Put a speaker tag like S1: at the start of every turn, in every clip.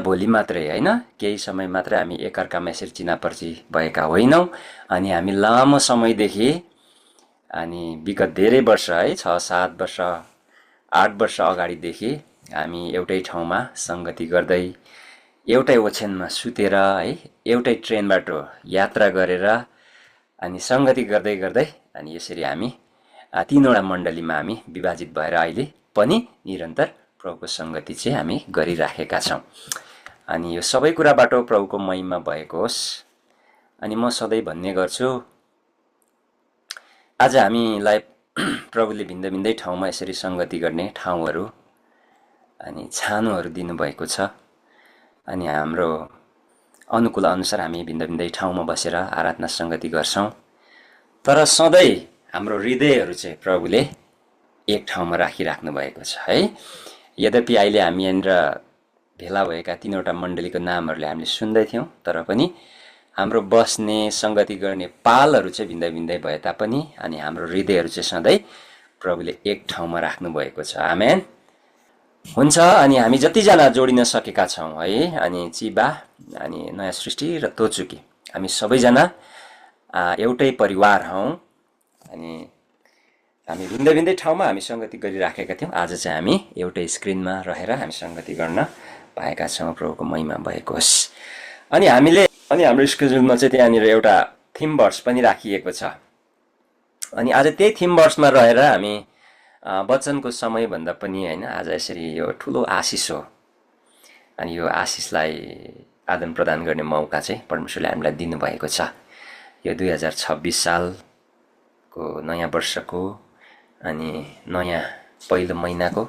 S1: भोलि मात्रै हैन, केही समय मात्रै हामी एकअर्कामा यसरी चिनापर्ची भएका होइनौँ। अनि हामी लामो समयदेखि अनि विगत धेरै वर्ष है 6-7 वर्ष 8 वर्ष अगाडिदेखि हामी एउटै ठाउँमा सङ्गति गर्दै एउटै ओछ्यानमा सुतेर है एउटै ट्रेनबाट यात्रा गरेर अनि सङ्गति गर्दै गर्दै अनि यसरी हामी तीनवटा मण्डलीमा हामी विभाजित भएर अहिले पनि निरन्तर प्रभुको सङ्गति चाहिँ हामी गरिराखेका छौँ। अनि यो सबै कुराबाट प्रभुको महिमा भएको होस्। अनि म सधैँ भन्ने गर्छु, आज हामीलाई प्रभुले भिन्दै भिन्दै ठाउँमा यसरी सङ्गति गर्ने ठाउँहरू अनि छानोहरू दिनुभएको छ। अनि हाम्रो अनुकूल अनुसार हामी भिन्दै भिन्दै ठाउँमा बसेर आराधना सङ्गति गर्छौँ। तर सधैँ हाम्रो हृदयहरू चाहिँ प्रभुले एक ठाउँमा राखिराख्नु भएको छ है। यद्यपि अहिले हामी यहाँनिर भेला भएका तीनवटा मण्डलीको नामहरूले हामीले सुन्दै थियौँ, तर पनि हाम्रो बस्ने सङ्गति गर्ने पालहरू चाहिँ भिन्दै भिन्दै भए तापनि अनि हाम्रो हृदयहरू चाहिँ सधैँ प्रभुले एक ठाउँमा राख्नु भएको छ। आमेन। हुन्छ। अनि हामी जतिजना जोडिन सकेका छौँ है, अनि चिबा अनि नयाँ सृष्टि र तोचुकी हामी सबैजना एउटै परिवार हौँ। अनि हामी भिन्दै भिन्दै ठाउँमा हामी सङ्गति गरिराखेका थियौँ। आज चाहिँ हामी एउटै स्क्रिनमा रहेर हामी सङ्गति गर्न पाएका छौँ। प्रभुको महिमा भएको होस्। अनि हाम्रो स्केड्युलमा चाहिँ त्यहाँनिर एउटा थिम वर्स पनि राखिएको छ। अनि आज त्यही थिम वर्समा रहेर हामी वचनको समय भन्दा पनि होइन, आज यसरी यो ठुलो आशिष हो। अनि यो आशिषलाई आदान प्रदान गर्ने मौका चाहिँ परमेश्वरले हामीलाई दिनुभएको छ। यो 2026 सालको नयाँ वर्षको अनि नयाँ पहिलो महिनाको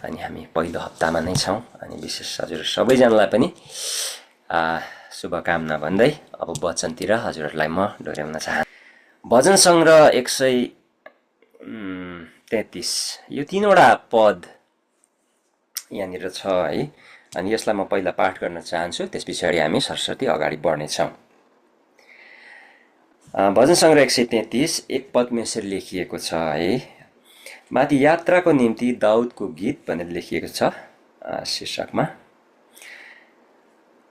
S1: अनि हामी पहिलो हप्तामा नै छौँ। अनि विशेष हजुर सबैजनालाई पनि शुभकामना भन्दै अब वचनतिर हजुरहरूलाई म डोर्याउन चाहन्छु। भजन सङ्ग्रह 133 यो तीनवटा पद यहाँनिर छ है। अनि यसलाई म पहिला पाठ गर्न चाहन्छु, त्यस पछाडि हामी सरस्वती अगाडि बढ्नेछौँ। भजन सङ्ग्रह 133 एक पदमा यसरी लेखिएको छ है। माथि यात्राको निम्ति दाउदको गीत भनेर लेखिएको छ शीर्षकमा।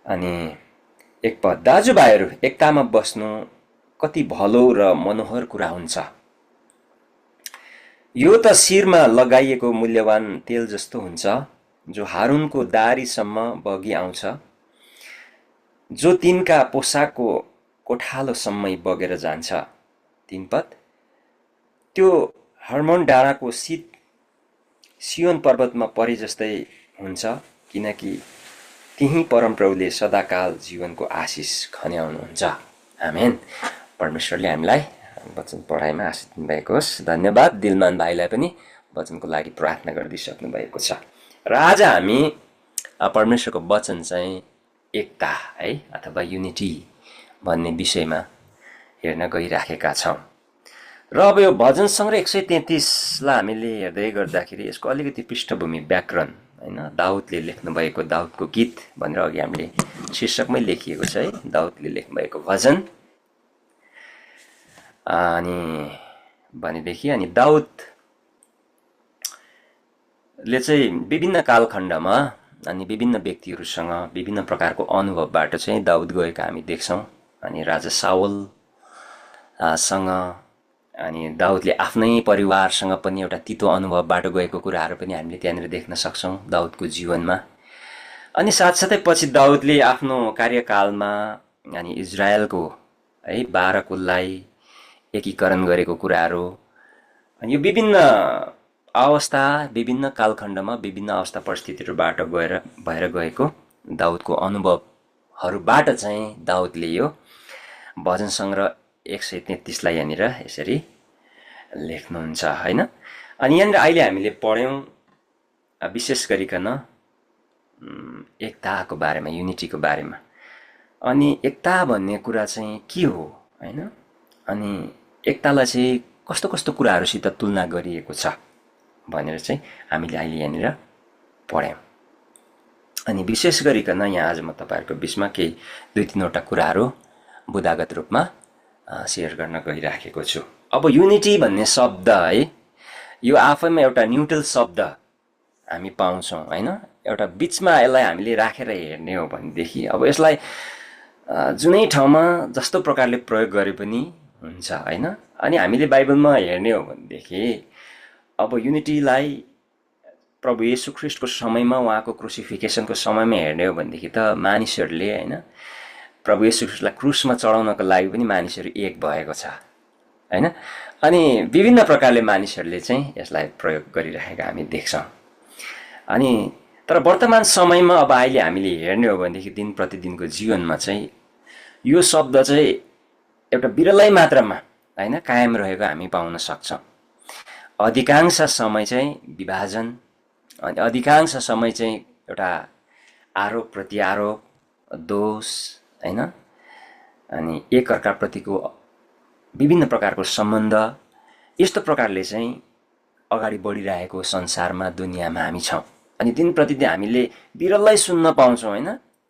S1: अनि एक पद, दाजुभाइहरू एकतामा बस्नु कति भलो र मनोहर कुरा हुन्छ। यो त शिरमा लगाइएको मूल्यवान तेल जस्तो हुन्छ, जो हारुनको दारीसम्म बगी आउँछ, जो तिनका पोसाकको कोठालोसम्मै बगेर जान्छ। 3 पद, त्यो हर्मोन डाँडाको शीत सियोन पर्वतमा परे जस्तै हुन्छ, किनकि त्यही परमप्रभुले सदाकाल जीवनको आशिष खन्याउनुहुन्छ। आमेन। परमेश्वरले हामीलाई वचन पढाइमा आशिष दिनुभएको होस्। धन्यवाद। दिलमान भाइलाई पनि वचनको लागि प्रार्थना गरिदिइसक्नु भएको छ। र आज हामी परमेश्वरको वचन चाहिँ एकता है अथवा युनिटी भन्ने विषयमा हेर्न गइराखेका छौँ। र अब यो भजन सङ्ग्रह 133लाई हामीले हेर्दै गर्दाखेरि यसको अलिकति पृष्ठभूमि व्याकरण होइन, दाउदले लेख्नुभएको दाउदको गीत भनेर अघि हामीले शीर्षकमै लेखिएको छ है, दाउदले लेख्नुभएको भजन। अनि भनेदेखि अनि दाउदले चाहिँ विभिन्न कालखण्डमा अनि विभिन्न व्यक्तिहरूसँग विभिन्न प्रकारको अनुभवबाट चाहिँ दाउद गएका हामी देख्छौँ। अनि राजा साउल सँग अनि दाउदले आफ्नै परिवारसँग पनि एउटा तितो अनुभवबाट गएको कुराहरू पनि हामीले त्यहाँनिर देख्न सक्छौँ दाउदको जीवनमा। अनि साथसाथै पछि दाउदले आफ्नो कार्यकालमा अनि इजरायलको है 12 कुललाई एकीकरण गरेको कुराहरू अनि यो विभिन्न अवस्था विभिन्न कालखण्डमा विभिन्न अवस्था परिस्थितिहरूबाट भएर गएको दाउदको अनुभवहरूबाट चाहिँ दाउदले यो भजन सङ्ग्रह 133लाई यहाँनिर यसरी लेख्नुहुन्छ होइन। अनि यहाँनिर अहिले हामीले पढ्यौँ विशेष गरिकन एकताको बारेमा, युनिटीको बारेमा। अनि एकता भन्ने कुरा चाहिँ के हो होइन, अनि एकतालाई चाहिँ कस्तो कस्तो कुराहरूसित तुलना गरिएको छ भनेर चाहिँ हामीले अहिले यहाँनिर पढ्यौँ। अनि विशेष गरिकन यहाँ आज म तपाईँहरूको बिचमा केही 2-3वटा कुराहरू बुदागत रूपमा सेयर गर्न गइराखेको छु। अब युनिटी भन्ने शब्द है, यो आफैमा एउटा न्युट्रल शब्द हामी पाउँछौँ होइन। एउटा बिचमा यसलाई हामीले राखेर हेर्ने हो भनेदेखि अब यसलाई जुनै ठाउँमा जस्तो प्रकारले प्रयोग गरे पनि हुन्छ होइन। अनि हामीले बाइबलमा हेर्ने हो भनेदेखि अब युनिटीलाई प्रभु येशू ख्रिस्टको समयमा, उहाँको क्रुसिफिकेसनको समयमा हेर्ने हो भनेदेखि त मानिसहरूले होइन प्रभु येशू ख्रिस्टलाई क्रुसमा चढाउनको लागि पनि मानिसहरू एक भएको छ होइन। अनि विभिन्न प्रकारले मानिसहरूले चाहिँ यसलाई प्रयोग गरिरहेका हामी देख्छौँ। अनि तर वर्तमान समयमा अब अहिले हामीले हेर्ने हो भनेदेखि दिन प्रतिदिनको जीवनमा चाहिँ यो शब्द चाहिँ एउटा विरलै मात्रामा होइन कायम रहेको हामी पाउन सक्छौँ। अधिकांश समय चाहिँ विभाजन, अनि अधिकांश समय चाहिँ एउटा आरोप प्रत्यारोप, दोष होइन, अनि एकअर्काप्रतिको विभिन्न प्रकारको सम्बन्ध, यस्तो प्रकारले चाहिँ अगाडि बढिरहेको संसारमा, दुनियाँमा हामी छौँ। अनि दिन प्रतिदिन हामीले विरलै सुन्न पाउँछौँ होइन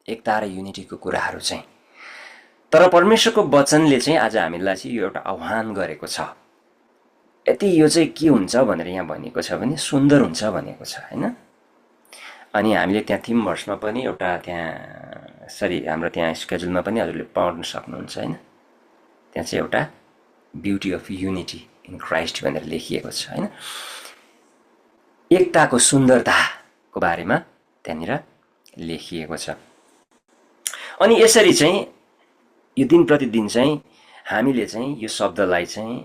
S1: एकता र युनिटीको कुराहरू चाहिँ। तर परमेश्वरको वचनले चाहिँ आज हामीलाई चाहिँ यो एउटा आह्वान गरेको छ। यति यो चाहिँ के हुन्छ भनेर यहाँ भनिएको छ भने सुन्दर हुन्छ भनेको छ होइन। अनि हामीले त्यहाँ थिम भर्समा पनि एउटा त्यहाँ हाम्रो त्यहाँ स्केड्युलमा पनि हजुरले पढ्न सक्नुहुन्छ होइन। त्यहाँ चाहिँ एउटा beauty of unity in Christ भनेर लेखिएको छ होइन। एकताको सुन्दरताको बारेमा त्यहाँनिर लेखिएको छ। अनि यसरी चाहिँ यो दिन प्रतिदिन चाहिँ हामीले चाहिँ यो शब्दलाई चाहिँ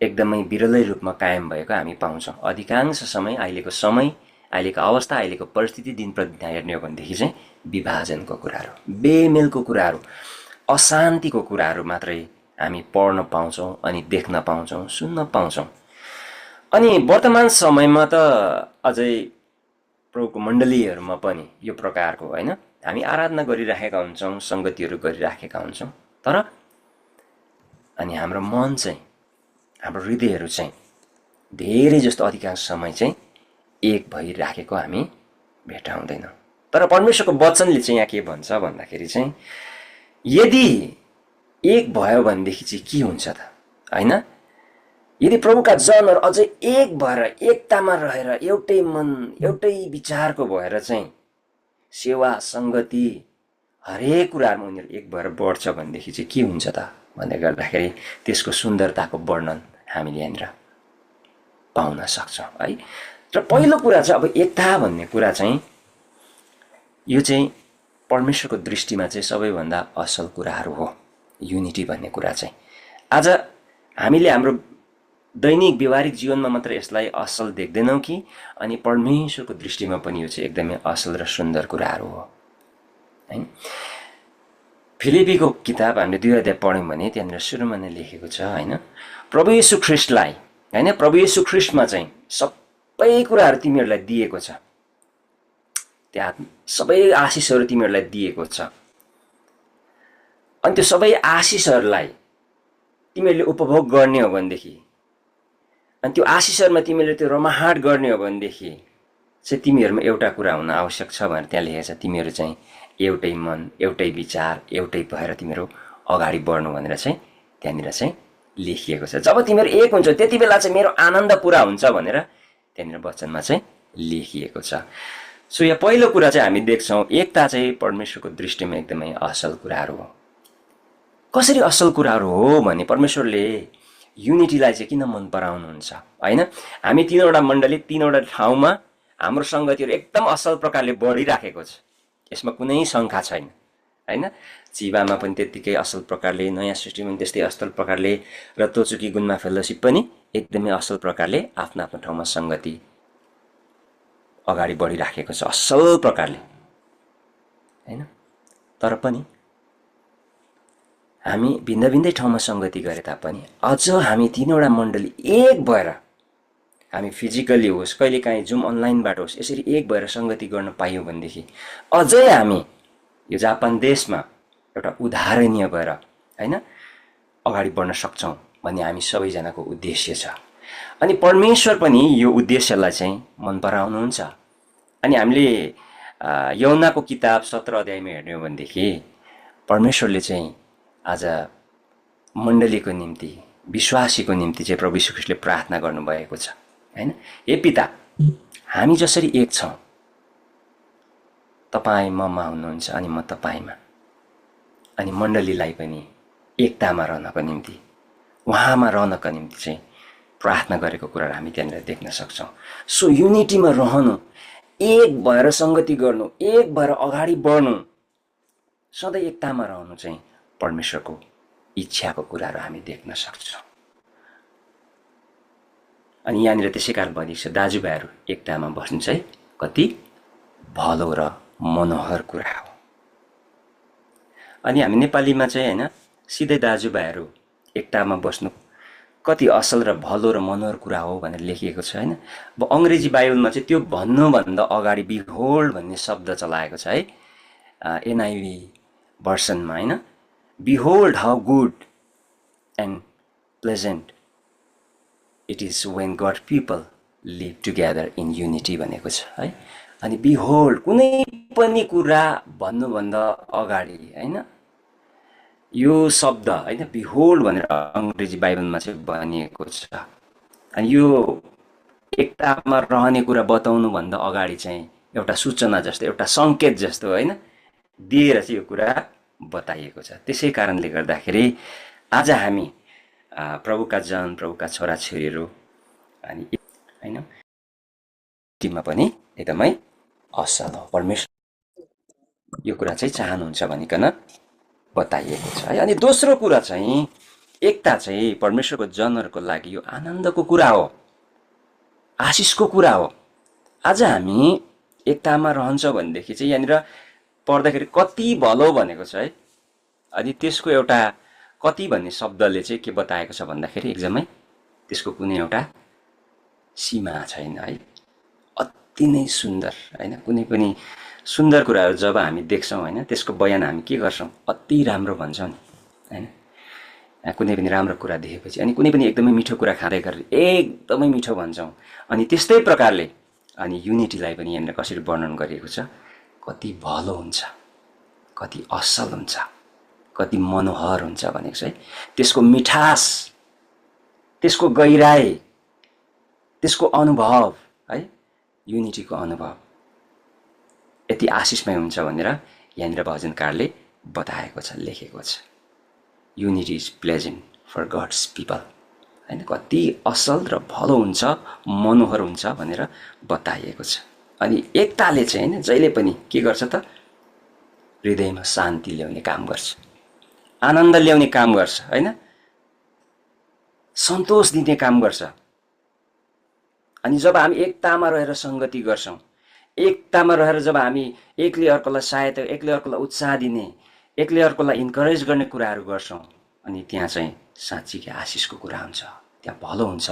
S1: एकदमै विरलै रूपमा कायम भएको हामी पाउँछौँ। अधिकांश समय अहिलेको अवस्था, अहिलेको परिस्थिति दिन प्रतिदिन हेर्ने हो भनेदेखि चाहिँ विभाजनको कुराहरू, बेमेलको कुराहरू, अशान्तिको कुराहरू मात्रै हामी पढ्न पाउँछौँ अनि देख्न पाउँछौँ, सुन्न पाउँछौँ। अनि वर्तमान समयमा त अझै प्रभुको मण्डलीहरूमा पनि यो प्रकारको होइन हामी आराधना गरिराखेका हुन्छौँ, सङ्गतिहरू गरिराखेका हुन्छौँ। तर अनि हाम्रो मन चाहिँ, हाम्रो हृदयहरू चाहिँ धेरै जस्तो अधिकांश समय चाहिँ एक भइराखेको हामी भेटाउँदैनौँ। तर परमेश्वरको वचनले चाहिँ यहाँ के भन्छ भन्दाखेरि चाहिँ यदि एक भयो भनेदेखि चाहिँ के हुन्छ त होइन। यदि प्रभुका जनहरू अझै एक भएर एकतामा रहेर एउटै मन एउटै विचारको भएर चाहिँ सेवा सङ्गति हरेक कुराहरूमा उनीहरू एक भएर बढ्छ भनेदेखि चाहिँ के हुन्छ त भन्दै गर्दाखेरि त्यसको सुन्दरताको वर्णन हामीले यहाँनिर पाउन सक्छौँ है। र पहिलो कुरा चाहिँ अब एकता भन्ने कुरा चाहिँ यो चाहिँ परमेश्वरको दृष्टिमा चाहिँ सबैभन्दा असल कुराहरू हो। युनिटी भन्ने कुरा चाहिँ आज हामीले हाम्रो दैनिक व्यवहारिक जीवनमा मात्र यसलाई असल देख्दैनौँ कि अनि परमेश्वरको दृष्टिमा पनि यो चाहिँ एकदमै असल र सुन्दर कुराहरू हो है। फिलिपीको किताब हामीले 2 अध्याय पढ्यौँ भने त्यहाँनिर सुरुमा नै लेखेको छ होइन, प्रभु येशू ख्रिस्टलाई होइन, प्रभु येशू ख्रिस्टमा चाहिँ सबै कुराहरू तिमीहरूलाई दिएको छ, त्यहाँ सबै आशिषहरू तिमीहरूलाई दिएको छ। अनि त्यो सबै आशिषहरूलाई तिमीहरूले उपभोग गर्ने हो भनेदेखि, अनि त्यो आशिषहरूमा तिमीले त्यो रमाहाट गर्ने हो भनेदेखि चाहिँ तिमीहरूमा एउटा कुरा हुन आवश्यक छ भनेर त्यहाँ लेखेको छ, तिमीहरू चाहिँ एउटै मन एउटै विचार एउटै भएर तिमीहरू अगाडि बढ्नु भनेर चाहिँ त्यहाँनिर चाहिँ लेखिएको छ। जब तिमीहरू एक हुन्छ त्यति बेला चाहिँ मेरो आनन्द पुरा हुन्छ भनेर त्यहाँनिर वचनमा चाहिँ लेखिएको छ। सो यहाँ पहिलो कुरा चाहिँ हामी देख्छौँ एकता चाहिँ परमेश्वरको दृष्टिमा एकदमै असल कुराहरू हो। कसरी असल कुराहरू हो भने परमेश्वरले युनिटीलाई चाहिँ किन मन पराउनुहुन्छ होइन। हामी 3वटा मण्डली 3वटा ठाउँमा हाम्रो सङ्गतिहरू एकदम असल प्रकारले बढिराखेको छ, यसमा कुनै शङ्का छैन होइन। चिबामा पनि त्यत्तिकै असल प्रकारले, नयाँ सृष्टिमा पनि त्यस्तै असल प्रकारले, र तोचुकी गुन्मा फेलोसिप पनि एकदमै असल प्रकारले आफ्नो आफ्नो ठाउँमा सङ्गति अगाडि बढिराखेको छ असल प्रकारले होइन। तर पनि हामी भिन्न भिन्दै ठाउँमा सङ्गति गरे तापनि अझ हामी 3वटा मण्डली एक भएर हामी फिजिकली होस् कहिलेकाहीँ जुम अनलाइनबाट होस् यसरी एक भएर सङ्गति गर्न पायौँ भनेदेखि अझै हामी यो जापान देशमा एउटा उदाहरणीय भएर होइन अगाडि बढ्न सक्छौँ भन्ने हामी सबैजनाको उद्देश्य छ। अनि परमेश्वर पनि यो उद्देश्यलाई चाहिँ मन पराउनुहुन्छ। अनि हामीले यौनाको किताब 17 अध्यायमा हेर्ने हो भनेदेखि परमेश्वरले चाहिँ आज मण्डलीको निम्ति, विश्वासीको निम्ति चाहिँ प्रभु यीशु ख्रीष्टले प्रार्थना गर्नुभएको छ होइन। हे पिता, हामी जसरी एक छौँ, तपाईँ ममा हुनुहुन्छ अनि म तपाईँमा, अनि मण्डलीलाई पनि एकतामा रहनको निम्ति, उहाँमा रहनको निम्ति चाहिँ प्रार्थना गरेको कुराहरू हामी त्यहाँनिर देख्न सक्छौँ। सो युनिटीमा रहनु, एक भएर सङ्गति गर्नु, एक भएर अगाडि बढ्नु, सधैँ एकतामा रहनु चाहिँ परमेश्वरको इच्छाको कुराहरू हामी देख्न सक्छौँ। अनि यहाँनिर त्यसै कारण भनिन्छ दाजुभाइहरू एकतामा बस्नु चाहिँ कति भलो र मनोहर कुरा हो। अनि हामी नेपालीमा चाहिँ होइन सिधै दाजुभाइहरू एकतामा बस्नु कति असल र भलो र मनोहर कुरा हो भनेर लेखिएको छ होइन। अब अङ्ग्रेजी बाइबलमा चाहिँ त्यो भन्नुभन्दा अगाडि बिहोल्ड भन्ने शब्द चलाएको छ है, एनआइभी भर्सनमा होइन। Behold how good and pleasant it is when God people live together in unity भनेको छ है। अनि बिहोल्ड कुनै पनि कुरा भन्नुभन्दा अगाडि होइन, यो शब्द होइन बिहोल्ड भनेर अङ्ग्रेजी बाइबलमा चाहिँ भनिएको छ। अनि यो एकतामा रहने कुरा बताउनुभन्दा अगाडि चाहिँ एउटा सूचना जस्तो, एउटा सङ्केत जस्तो होइन दिएर चाहिँ यो कुरा बताइएको छ। त्यसै कारणले गर्दाखेरि आज हामी प्रभुका जन, प्रभुका छोराछोरीहरू अनि होइन टिममा पनि एकदमै असल हो। परमेश्वर यो कुरा चाहिँ चाहनुहुन्छ भनिकन बताइएको छ है। अनि दोस्रो कुरा चाहिँ एकता चाहिँ परमेश्वरको जनहरूको लागि यो आनन्दको कुरा हो, आशिषको कुरा हो। आज हामी एकतामा रहन्छ भनेदेखि चाहिँ यहाँनिर पढ्दाखेरि कति भलो भनेको छ है। अनि त्यसको एउटा कति भन्ने शब्दले चाहिँ के बताएको छ भन्दाखेरि एकदमै त्यसको कुनै एउटा सीमा छैन है। अति नै सुन्दर होइन, कुनै पनि सुन्दर कुराहरू जब हामी देख्छौँ होइन त्यसको बयान हामी के गर्छौँ, अति राम्रो भन्छौँ नि होइन। कुनै पनि राम्रो कुरा देखेपछि अनि कुनै पनि एकदमै मिठो कुरा खाँदै गरेर एकदमै मिठो भन्छौँ। अनि त्यस्तै प्रकारले अनि युनिटीलाई पनि यहाँनिर कसरी वर्णन गरिएको छ, कति भलो हुन्छ, कति असल हुन्छ, कति मनोहर हुन्छ भनेको छ है। त्यसको मिठास, त्यसको गहिराई, त्यसको अनुभव है, युनिटीको अनुभव यति आशिषमय हुन्छ भनेर यहाँनिर भजनकारले बताएको छ, लेखेको छ। Unity is pleasant for God's people होइन, कति असल र भलो हुन्छ, मनोहर हुन्छ भनेर बताइएको छ। अनि एकताले चाहिँ होइन जहिले पनि के गर्छ त, हृदयमा शान्ति ल्याउने काम गर्छ, आनन्द ल्याउने काम गर्छ होइन, सन्तोष दिने काम गर्छ। अनि जब हामी एकतामा रहेर सङ्गति गर्छौँ, एकतामा रहेर जब हामी एकले अर्कोलाई सहायता, एकले अर्कोलाई उत्साह दिने, एकले अर्कोलाई इन्करेज गर्ने कुराहरू गर्छौँ, अनि त्यहाँ चाहिँ साँच्चीकै आशिषको कुरा हुन्छ, त्यहाँ भलो हुन्छ,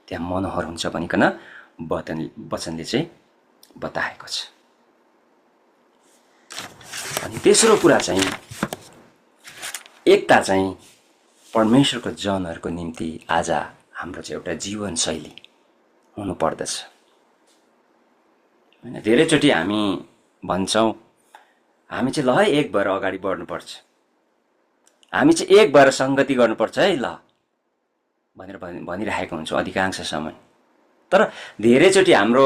S1: त्यहाँ मनोहर हुन्छ भनिकन वचनले चाहिँ बताएको छ। अनि तेस्रो कुरा चाहिँ एकता चाहिँ परमेश्वरको जनहरूको निम्ति आज हाम्रो चाहिँ एउटा जीवनशैली हुनुपर्दछ होइन। धेरैचोटि हामी भन्छौँ हामी चाहिँ ल है एक भएर अगाडि बढ्नुपर्छ, हामी चाहिँ एक भएर सङ्गति गर्नुपर्छ है ल भनेर भनिरहेको हुन्छौँ अधिकांश समय। तर धेरैचोटि हाम्रो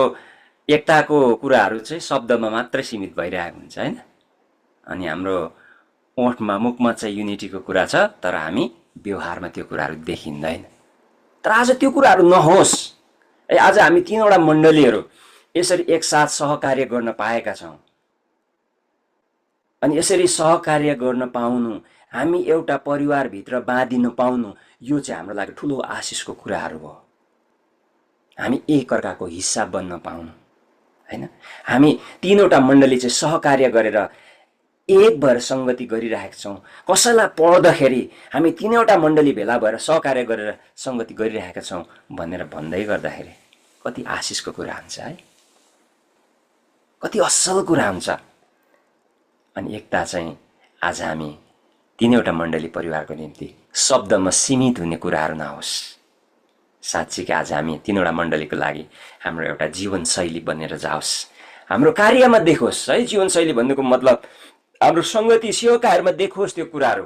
S1: एकताको कुराहरू चाहिँ शब्दमा मात्रै सीमित भइरहेको हुन्छ होइन। अनि हाम्रो ओठमा मुखमा चाहिँ युनिटीको कुरा छ, तर हामी व्यवहारमा त्यो कुराहरू देखिँदैन। तर आज त्यो कुराहरू नहोस् है। आज हामी तीनवटा मण्डलीहरू यसरी एकसाथ सहकार्य गर्न पाएका छौँ। अनि यसरी सहकार्य गर्न पाउनु, हामी एउटा परिवारभित्र बाँधिन पाउनु, यो चाहिँ हाम्रो लागि ठुलो आशिषको कुराहरू हो। हामी एकअर्काको हिस्सा बन्न पाउनु होइन। हामी तीनवटा मण्डली चाहिँ सहकार्य गरेर एक भएर सङ्गति गरिरहेका छौँ। कसैलाई पढ्दाखेरि हामी तीनवटा मण्डली भेला भएर सहकार्य गरेर सङ्गति गरिरहेका छौँ भनेर भन्दै गर्दाखेरि कति आशिषको कुरा हुन्छ है, कति असल कुरा हुन्छ। अनि एकता चाहिँ आज हामी तीनवटा मण्डली परिवारको निम्ति शब्दमा सीमित हुने कुराहरू नहोस्। साँच्चीकै आज हामी तीनवटा मण्डलीको लागि हाम्रो एउटा जीवनशैली बनेर जाओस्, हाम्रो कार्यमा देखोस् है। जीवनशैली भन्नुको मतलब हाम्रो सङ्गति सेवाकाहरूमा देखोस्, त्यो कुराहरू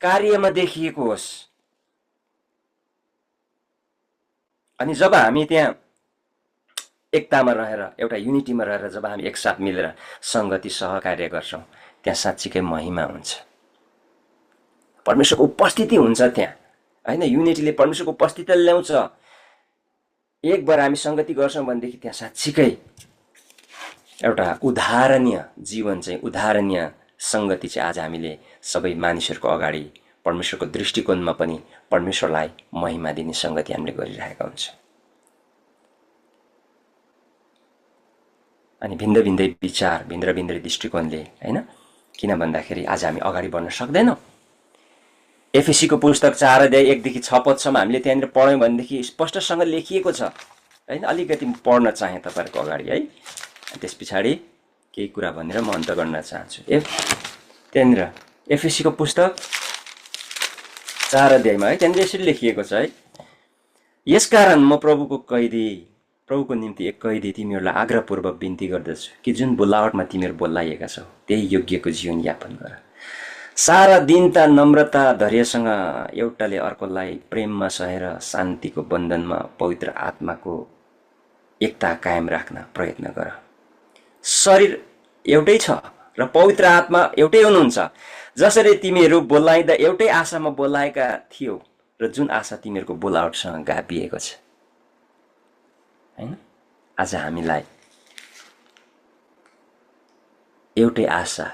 S1: कार्यमा देखिएको होस्। अनि जब हामी त्यहाँ एकतामा रहेर एउटा युनिटीमा रहेर जब हामी एकसाथ मिलेर सङ्गति सहकार्य गर्छौँ त्यहाँ साँच्चीकै महिमा हुन्छ, परमेश्वरको उपस्थिति हुन्छ त्यहाँ, होइन? युनिटीले परमेश्वरको उपस्थिति ल्याउँछ। एक बार हामी सङ्गति गर्छौँ भनेदेखि त्यहाँ साँच्चीकै एउटा उदाहरणीय जीवन चाहिँ, उदाहरणीय सङ्गति चाहिँ आज हामीले सबै मानिसहरूको अगाडि परमेश्वरको दृष्टिकोणमा पनि परमेश्वरलाई महिमा दिने सङ्गति हामीले गरिरहेका हुन्छौँ। अनि भिन्न भिन्दै विचार, भिन्न भिन्दै दृष्टिकोणले, होइन? किन भन्दाखेरि आज हामी अगाडि बढ्न सक्दैनौँ। एफएसीको पुस्तक 4 अध्याय 1 देखि 6 पदसम्म हामीले त्यहाँनिर पढ्यौँ भनेदेखि स्पष्टसँग लेखिएको छ, होइन? अलिकति पढ्न चाहेँ तपाईँहरूको अगाडि, है? त्यस पछाडि केही कुरा भनेर म अन्त गर्न चाहन्छु। त्यहाँनिर एफएसीको पुस्तक 4 अध्यायमा, है, त्यहाँनिर यसरी लेखिएको छ, है? यसकारण म प्रभुको निम्ति एक कैदी तिमीहरूलाई आग्रहपूर्वक बिन्ती गर्दछु कि जुन बोलावटमा तिमीहरू बोलाइएका छौ त्यही योग्यको जीवन यापन गर। सारा दिनता, नम्रता, धैर्यसँग एउटाले अर्कोलाई प्रेममा सहेर शान्तिको बन्धनमा पवित्र आत्माको एकता कायम राख्न प्रयत्न गर। शरीर एउटै छ र पवित्र आत्मा एउटै हुनुहुन्छ। जसरी तिमीहरू बोलाइँदा एउटै आशामा बोलाएका थियौ र जुन आशा तिमीहरूको बोलावटसँग गाभिएको छ, हैन? आज हामीलाई एउटै आशा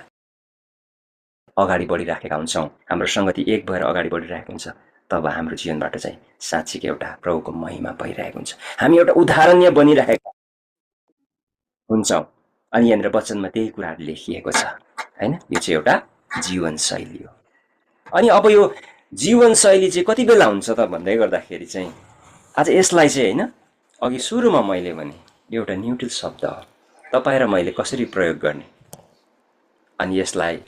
S1: अगाडि बढिराखेका हुन्छौँ, हाम्रो सङ्गति एक भएर अगाडि बढिरहेको हुन्छ, तब हाम्रो जीवनबाट चाहिँ साँच्चीकै एउटा प्रभुको महिमा भइरहेको हुन्छ। हामी एउटा उदाहरणीय बनिरहेका हुन्छौँ। अनि यहाँनिर वचनमा त्यही कुराहरू लेखिएको छ, होइन? यो चाहिँ एउटा जीवनशैली हो। अनि अब यो जीवनशैली चाहिँ कति बेला हुन्छ त भन्दै गर्दाखेरि चाहिँ आज यसलाई चाहिँ, होइन, अघि सुरुमा मैले भने एउटा न्युट्रल शब्द हो, तपाईँ र मैले कसरी प्रयोग गर्ने, अनि यसलाई